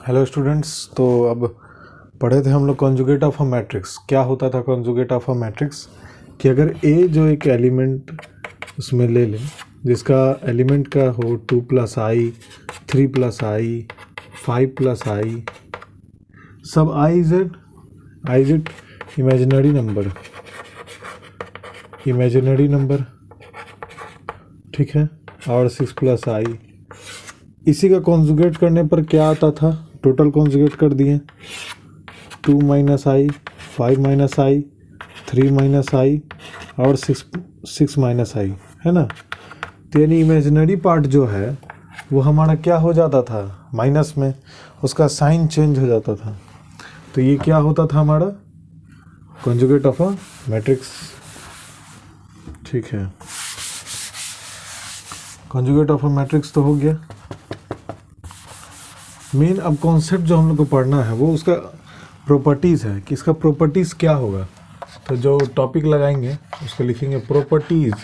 Hello students. तो अब पढ़े थे हम लोग कॉन्जुगेट ऑफ अ मैट्रिक्स। क्या होता था कॉन्जुगेट ऑफ अ मैट्रिक्स कि अगर ए जो एक एलिमेंट उसमें ले लें जिसका एलिमेंट का हो 2 + i, 3 + i, 5 + i, सब i z इमेजिनरी नंबर, ठीक है, और 6 + i। इसी का कॉन्जुगेट करने पर क्या आता था, टोटल कॉन्जुगेट कर दिए 2 - i, 5 - i, 3 - i और 6 - i, है ना। तो यानी इमेजिनरी पार्ट जो है वो हमारा क्या हो जाता था, माइनस में, उसका साइन चेंज हो जाता था। तो ये क्या होता था हमारा कॉन्जुगेट ऑफ अ मैट्रिक्स, ठीक है। कॉन्जुगेट ऑफ अ मैट्रिक्स तो हो गया। मेन अब कॉन्सेप्ट जो हम लोग को पढ़ना है वो उसका प्रॉपर्टीज़ है कि इसका प्रॉपर्टीज़ क्या होगा। तो जो टॉपिक लगाएंगे उसको लिखेंगे प्रॉपर्टीज़।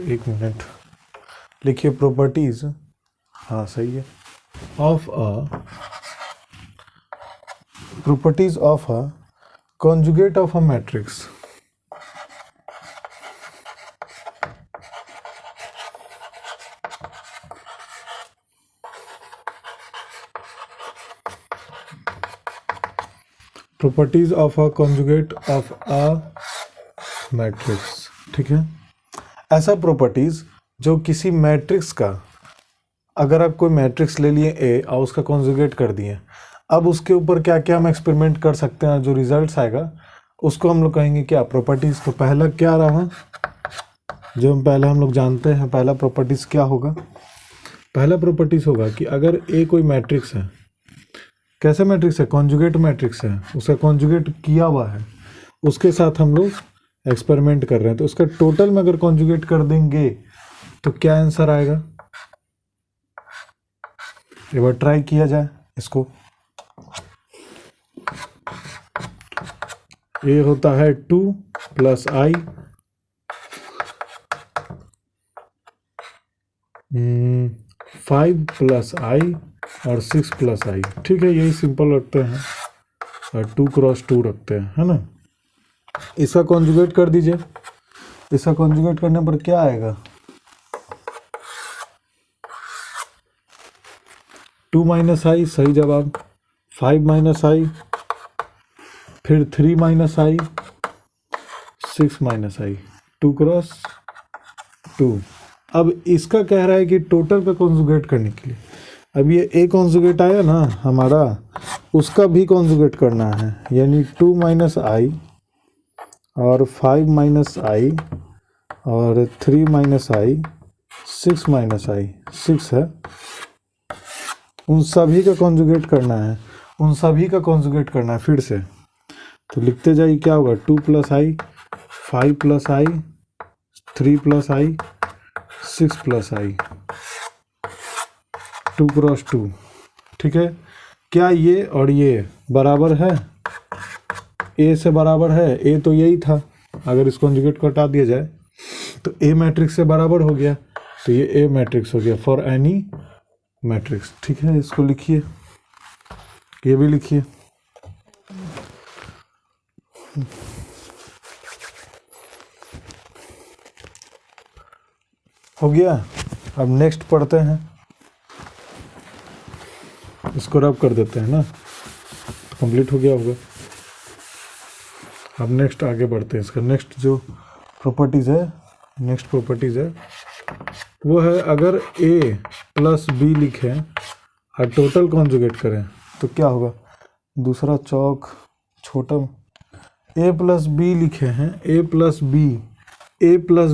एक मिनट लिखिए, प्रॉपर्टीज़, हाँ सही है, properties of a conjugate of a matrix. Properties of a conjugate of a matrix, ठीक है। ऐसा प्रॉपर्टीज जो किसी मैट्रिक्स का, अगर आप कोई मैट्रिक्स ले लिए ए और उसका कॉन्जुगेट कर दिए, अब उसके ऊपर क्या क्या हम एक्सपेरिमेंट कर सकते हैं, जो रिजल्ट्स आएगा उसको हम लोग कहेंगे क्या, प्रॉपर्टीज। तो पहला क्या रहा, जो हम लोग जानते हैं, पहला प्रॉपर्टीज क्या होगा, पहला प्रॉपर्टीज होगा कि अगर ए कोई मैट्रिक्स है, कैसा मैट्रिक्स है, कॉन्जुगेट मैट्रिक्स है, उसका कॉन्जुगेट किया हुआ है, उसके साथ हम लोग एक्सपेरिमेंट कर रहे हैं, तो उसका टोटल में अगर कॉन्जुगेट कर देंगे तो क्या आंसर आएगा। एक बार ट्राई किया जाए इसको। ये होता है 2 + i, 5 + i और 6 + i, ठीक है। यही सिंपल रखते हैं और 2 × 2 रखते हैं, है ना। इसका कॉन्जुगेट कर दीजिए। इसका कॉन्जुगेट करने पर क्या आएगा, 2 - i सही जवाब, 5 - i, फिर 3 - i, 6 - i, 2 × 2। अब इसका कह रहा है कि टोटल का कॉन्जुगेट करने के लिए, अब ये ए कॉन्जुगेट आया ना हमारा, उसका भी कॉन्जुगेट करना है, यानी 2 - i और 5 - i और 3 - i, 6 - i, 6 है, उन सभी का कॉन्जुगेट करना है, फिर से। तो लिखते जाइए, क्या होगा, 2 + i, 5 + i, 3 + i, 6 + i, 2 × 2, ठीक है। क्या ये और ये बराबर है, ए से बराबर है, ए तो यही था, अगर इस कॉन्जुगेट को हटा दिया जाए तो ए मैट्रिक्स से बराबर हो गया, तो ये ए मैट्रिक्स हो गया फॉर एनी मैट्रिक्स, ठीक है। इसको लिखिए, ये भी लिखिए। हो गया। अब नेक्स्ट पढ़ते हैं, इसको रब कर देते हैं ना, कंप्लीट हो गया होगा। अब नेक्स्ट आगे बढ़ते हैं। इसका नेक्स्ट जो प्रॉपर्टीज़ है वो है, अगर a + b लिखें और टोटल कॉन्जुगेट करें तो क्या होगा, दूसरा चौक छोटा, a + b लिखे हैं, a +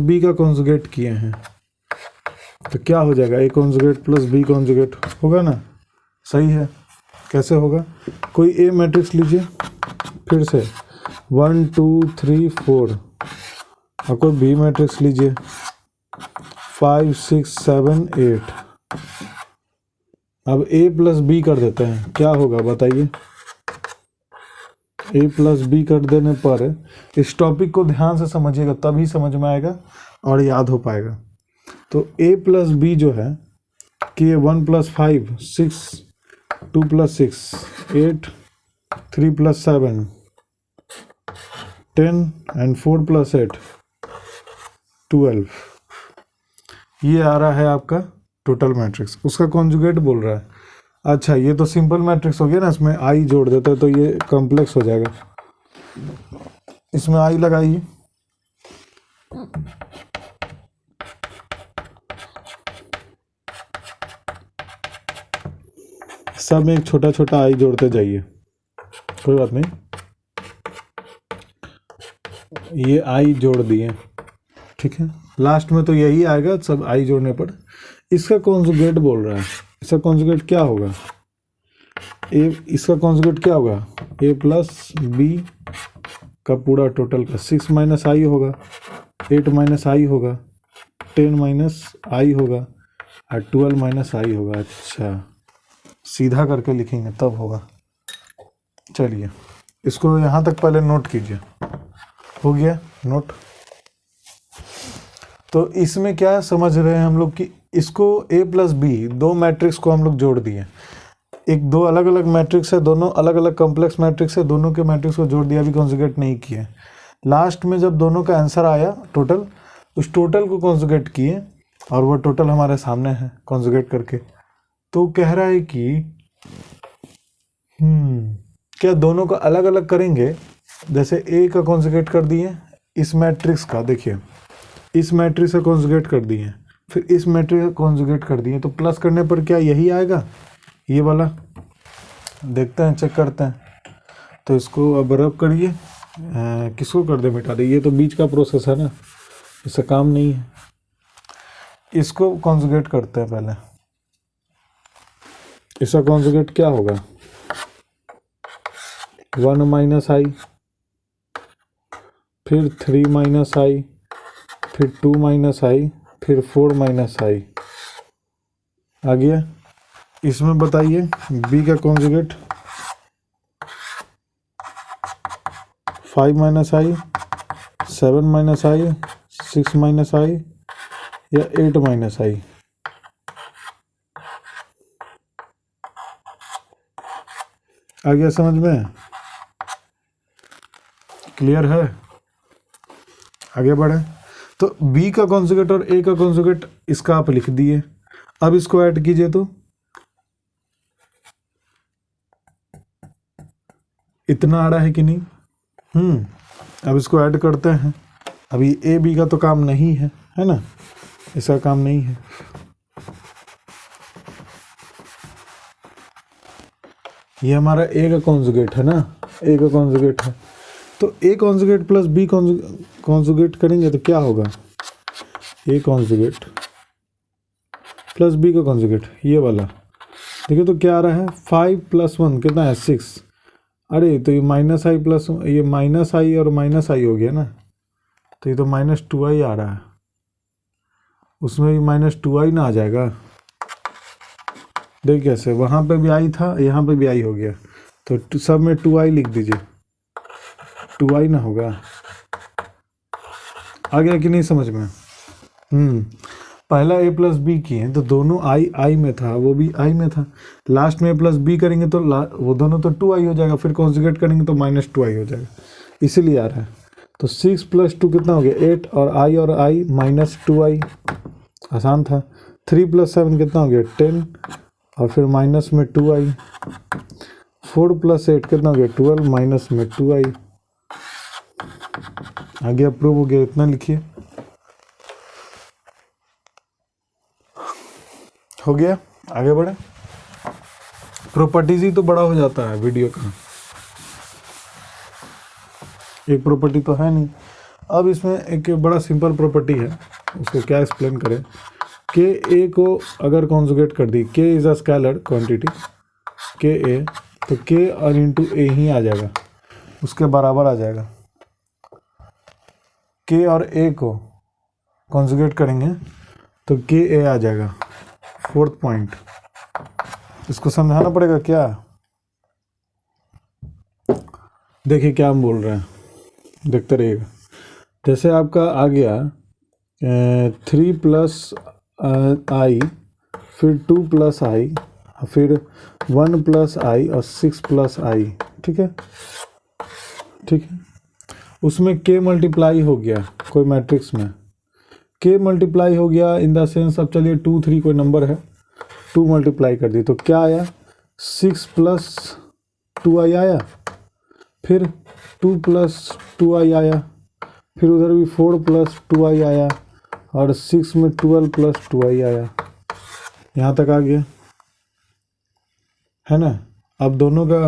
b का कॉन्जुगेट किए हैं तो क्या हो जाएगा, a कॉन्जुगेट + b कॉन्जुगेट होगा ना, सही है। कैसे होगा, कोई a मैट्रिक्स लीजिए, फिर से 1 2 3 4, और कोई b मैट्रिक्स लीजिए 5 6 7 8। अब a + b कर देते हैं, क्या होगा बताइए। a + b कर देने पर, इस टॉपिक को ध्यान से समझिएगा तभी समझ में आएगा और याद हो पाएगा। तो a प्लस बी जो है कि 1 plus 5 6, 2 plus 6 8, 3 plus 7 10 and 4 plus 8 12। ये आ रहा है आपका टोटल मैट्रिक्स, उसका कॉन्जुगेट बोल रहा है। अच्छा, ये तो सिंपल मैट्रिक्स हो गया ना, इसमें आई जोड़ देते हैं तो ये कॉम्प्लेक्स हो जाएगा। इसमें आई लगाइए, सब में एक छोटा छोटा आई जोड़ते जाइए, कोई बात नहीं। ये आई जोड़ दिए, ठीक है, लास्ट में तो यही आएगा सब आई जोड़ने पर। इसका कॉन्जुगेट बोल रहा है, इसका कॉन्जुगेट क्या होगा, इसका कॉन्जुगेट क्या होगा, ए प्लस बी का पूरा टोटल का 6 माइनस आई होगा, 8 माइनस आई होगा, 10 माइनस आई होगा और 12 माइनस आई होगा। अच्छा, सीधा करके लिखेंगे तब होगा। चलिए इसको यहाँ तक पहले नोट कीजिए, हो गया नोट। तो इसमें क्या समझ रहे हैं हम लोग कि इसको a प्लस बी, दो मैट्रिक्स को हम लोग जोड़ दिए। एक दो अलग अलग मैट्रिक्स है, दोनों अलग अलग कॉम्प्लेक्स मैट्रिक्स है, दोनों के मैट्रिक्स को जोड़ दिया, अभी कॉन्जुगेट नहीं किए। लास्ट में जब दोनों का आंसर आया टोटल, उस टोटल को कॉन्जुगेट किए और वो टोटल हमारे सामने है कॉन्जुगेट करके। तो कह रहा है कि क्या दोनों का अलग अलग करेंगे, जैसे a का कॉन्जुगेट कर दिए इस मैट्रिक्स का, देखिए इस मैट्रिक्स का कॉन्जुगेट कर दिए, फिर इस मैट्रिक्स का कॉन्जुगेट कर दिए, तो प्लस करने पर क्या यही आएगा, ये वाला। देखते हैं, चेक करते हैं। तो इसको अब रब करिए, किसको कर दे, मिटा दे, ये तो बीच का प्रोसेस है ना, इससे काम नहीं है। इसको कॉन्जुगेट करते हैं पहले। इसका कॉन्जुगेट क्या होगा, 1 माइनस आई, फिर 3 माइनस आई, फिर 2 माइनस आई, फिर 4 माइनस आई। आ गया। इसमें बताइए b का कॉन्जुगेट 5 माइनस आई, 7 माइनस आई, 6 माइनस आई या 8 माइनस आई। आ गया समझ में, क्लियर है। आगे बढ़े तो b का कॉन्जुगेट और a का कॉन्जुगेट इसका आप लिख दिए। अब इसको ऐड कीजिए तो इतना आ रहा है कि नहीं। अब इसको ऐड करते हैं। अभी a b का तो काम नहीं है ना, इसका काम नहीं है। ये हमारा a का कॉन्जुगेट है ना, a का कॉन्जुगेट है, तो a conjugate plus b conjugate करेंगे तो क्या होगा, a कॉन्जुगेट प्लस b का कॉन्जुगेट, ये वाला। देखिए तो क्या आ रहा है, 5 प्लस 1 कितना है, 6। अरे तो ये माइनस आई प्लस, ये माइनस आई और माइनस आई हो गया ना, तो ये तो माइनस 2i आ रहा है, उसमें भी माइनस 2i ना आ जाएगा। देख कैसे, वहाँ पे भी आई था, यहाँ पे भी आई हो गया, तो सब में 2i लिख दीजिए, 2i ना होगा। आ गया कि नहीं समझ में। पहला a प्लस बी किए तो दोनों आई में था, वो भी आई में था। लास्ट में a प्लस बी करेंगे तो वो दोनों तो 2i हो जाएगा, फिर कॉन्जुगेट करेंगे तो माइनस 2i हो जाएगा, इसीलिए आ रहा है। तो 6 प्लस 2 कितना हो गया, 8 और i माइनस 2i, आसान था। 3 प्लस 7 कितना हो गया, 10 और फिर माइनस में 2i। 4 प्लस 8 कितना हो गया, 12 माइनस में 2i। आगे अप्रूव हो गया, इतना लिखिए, हो गया। आगे बढ़े, प्रॉपर्टीज ही तो बड़ा हो जाता है वीडियो का, एक प्रॉपर्टी तो है नहीं। अब इसमें एक बड़ा सिंपल प्रॉपर्टी है, उसको क्या एक्सप्लेन करें, के ए को अगर कॉन्जुगेट कर दी, के इज अ स्केलर क्वांटिटी, के ए, तो के और इंटू ए ही आ जाएगा, उसके बराबर आ जाएगा। के और ए को कॉन्जुगेट करेंगे तो के ए आ जाएगा। फोर्थ पॉइंट, इसको समझाना पड़ेगा क्या, देखिए क्या हम बोल रहे हैं, देखते रहिएगा। जैसे आपका आ गया 3 प्लस आई, फिर 2 प्लस आई, फिर 1 प्लस आई और 6 प्लस आई। ठीक है, ठीक है। उसमें के मल्टीप्लाई हो गया कोई मैट्रिक्स में, के मल्टीप्लाई हो गया इन द सेंस, अब चलिए 2 3 कोई नंबर है, 2 मल्टीप्लाई कर दी तो क्या आया, 6 प्लस 2i आया, फिर 2 प्लस 2i आया, फिर उधर भी 4 प्लस 2i आया, और 6 में 12 प्लस 2i आया। यहाँ तक आ गया है ना। अब दोनों का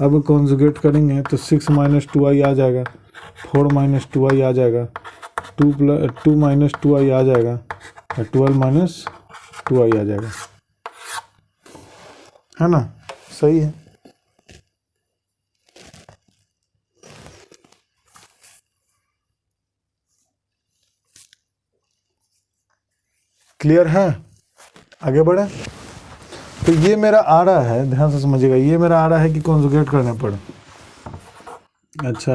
अब कॉन्जुगेट करेंगे तो 6 माइनस 2i आ जाएगा, 4 माइनस 2i आ जाएगा, 2 माइनस 2i आ जाएगा, और 12 माइनस 2i आ जाएगा, है ना। सही है। क्लियर है, आगे बढ़े। तो ये मेरा आ रहा है, ध्यान से समझिएगा, ये मेरा आ रहा है कि कॉन्जुगेट करने पर, अच्छा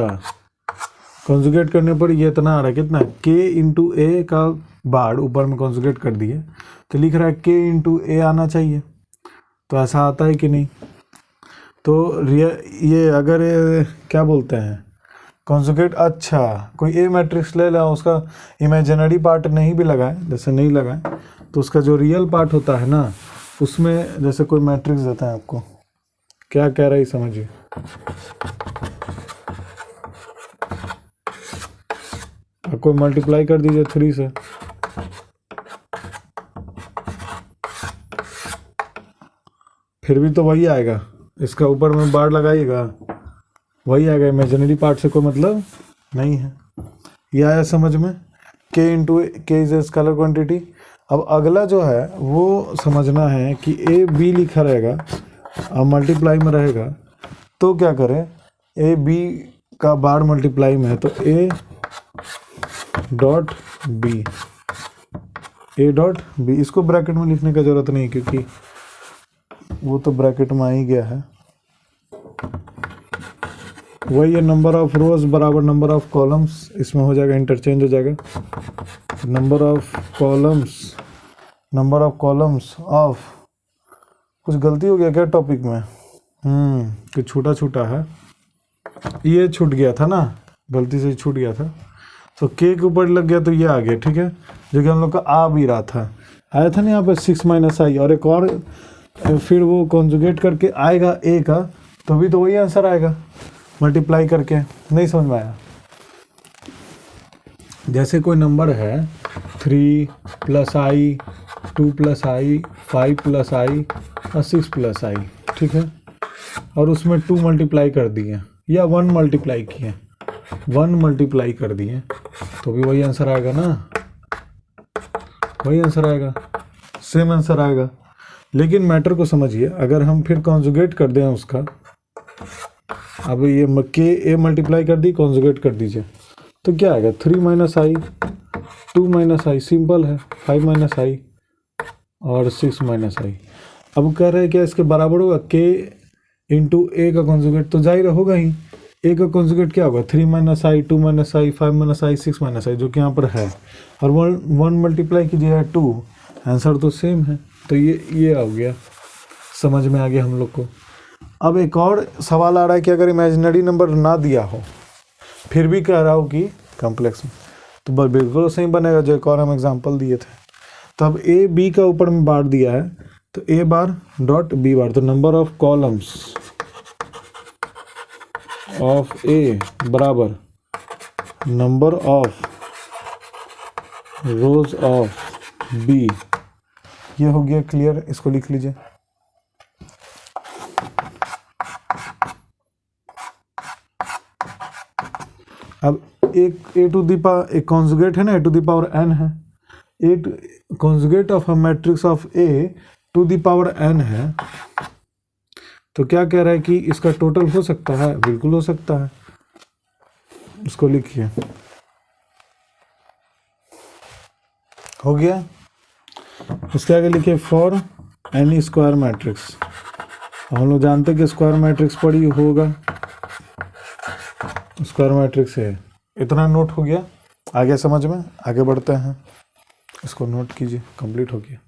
कॉन्जुगेट करने पर ये इतना आ रहा है, कितना, k इंटू ए का बार ऊपर में कॉन्जुगेट कर दिए तो लिख रहा है k इंटू ए आना चाहिए। तो ऐसा आता है कि नहीं। तो ये अगर क्या बोलते हैं कॉन्जुगेट, अच्छा कोई ए मैट्रिक्स ले ला, उसका इमेजिनरी पार्ट नहीं भी लगाए, जैसे नहीं लगाए तो उसका जो रियल पार्ट होता है ना, उसमें जैसे कोई मैट्रिक्स देता है आपको, क्या कह रहा है समझिए, आपको मल्टीप्लाई कर दीजिए 3 से, फिर भी तो वही आएगा, इसका ऊपर में बार लगाइएगा वही आएगा, इमेजिनरी पार्ट से कोई मतलब नहीं है। ये आया समझ में, k इंटू के इज ए स्केलर क्वांटिटी। अब अगला जो है वो समझना है कि ए बी लिखा रहेगा और मल्टीप्लाई में रहेगा, तो क्या करें, ए बी का बार मल्टीप्लाई में है तो A dot B, A dot B, इसको ब्रैकेट में लिखने का जरूरत नहीं क्योंकि वो तो ब्रैकेट में आ ही गया है। वही है, नंबर ऑफ रोज बराबर नंबर ऑफ कॉलम्स, इसमें हो जाएगा इंटरचेंज हो जाएगा, नंबर ऑफ कॉलम्स ऑफ, कुछ गलती हो गया क्या टॉपिक में, कुछ छूटा छूटा है, ये छूट गया था ना, गलती से छूट गया था, तो के के ऊपर लग गया तो ये आ गया। ठीक है, जो कि हम लोग का आ भी रहा था, आया था ना यहाँ पे 6 माइनस आई, और एक और फिर वो कॉन्जुगेट करके आएगा ए का, तो भी तो वही आंसर आएगा मल्टीप्लाई करके। नहीं समझ में आया। जैसे कोई नंबर है 3 प्लस आई, 2 प्लस आई, 5 प्लस आई और 6 प्लस आई, ठीक है, और उसमें 2 मल्टीप्लाई कर दिए या 1 मल्टीप्लाई किए, 1 मल्टीप्लाई कर दिए, तो भी वही आंसर आएगा ना, वही आंसर आएगा, सेम आंसर आएगा। लेकिन मैटर को समझिए, अगर हम फिर कॉन्जुगेट कर दें उसका, अब ये के ए मल्टीप्लाई कर दी, कॉन्जुगेट कर दीजिए, तो क्या आएगा, 3 माइनस आई, 2 माइनस आई, सिंपल है, 5 माइनस आई और 6 माइनस आई। अब कह रहे हैं क्या इसके बराबर होगा, के इंटू ए का कॉन्जुगेट, तो जाहिर होगा ही, ए का कॉन्जुगेट क्या होगा, 3 माइनस आई, 2 माइनस आई, 5 माइनस आई, 6 माइनस आई, जो कि यहाँ पर है, और 1 मल्टीप्लाई कीजिएगा 2, आंसर तो सेम है। तो ये आ गया, समझ में आ गया हम लोग को। अब एक और सवाल आ रहा है कि अगर इमेजिनरी नंबर ना दिया हो फिर भी कह रहा हो कि कॉम्प्लेक्स में, तो बिल्कुल सही बनेगा, जो एक और हम एग्जांपल दिए थे। तो अब ए बी का ऊपर में बार दिया है, तो ए बार डॉट बी बार, तो number of columns of A बराबर number of rows of B. ये हो गया क्लियर, इसको लिख लीजिए। अब एक ए टू दी पावर, एक कॉन्जुगेट है ना, A to the power n है, एक conjugate of a matrix of A to the power n है, तो क्या कह रहा है कि इसका टोटल हो सकता है, बिल्कुल हो सकता है। इसको लिखिए, हो गया। उसके आगे लिखिए फॉर एनी स्क्वायर मैट्रिक्स, हम लोग जानते हैं कि स्क्वायर मैट्रिक्स पढ़ी होगा, स्क्वायर मैट्रिक्स है। इतना नोट हो गया, आगे समझ में, आगे बढ़ते हैं। इसको नोट कीजिए, कंप्लीट हो गया।